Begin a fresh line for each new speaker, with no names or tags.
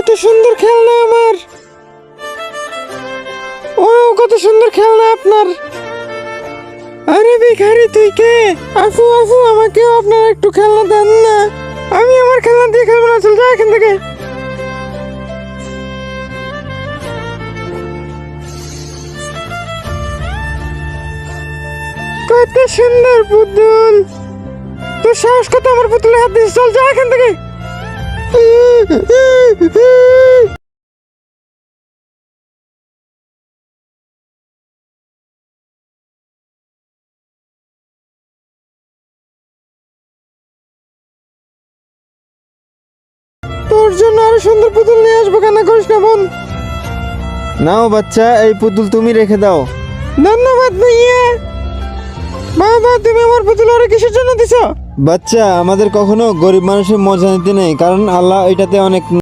কত সুন্দর খেলনা আমার। ও কত সুন্দর খেলনা আপনার। আরে ভিখারি তুই কে? আফু আফু আমাকেও আপনার একটু খেলনা দেন না। আমি আমার খেলনা দিয়ে খেলবো না, চল যা এখান থেকে। কত সুন্দর পুতুল। তোর সাহস কত আমার পুতুলে হাত দিস, চল যা এখান থেকে। তোর জন্য আরো সুন্দর পুতুল নিয়ে আসবো, কান্না করিস না বোন।
নাও বাচ্চা, এই পুতুল তুমি রেখে দাও।
ধন্যবাদ ভাইয়া। বাবা তুমি আমার পুতুল ওরে কিসের জন্য দিছো?
বাচ্চা, আমাদের কখনো গরিব মানুষের মজা নিতে নেই, কারণ আল্লাহ এটাতে অনেক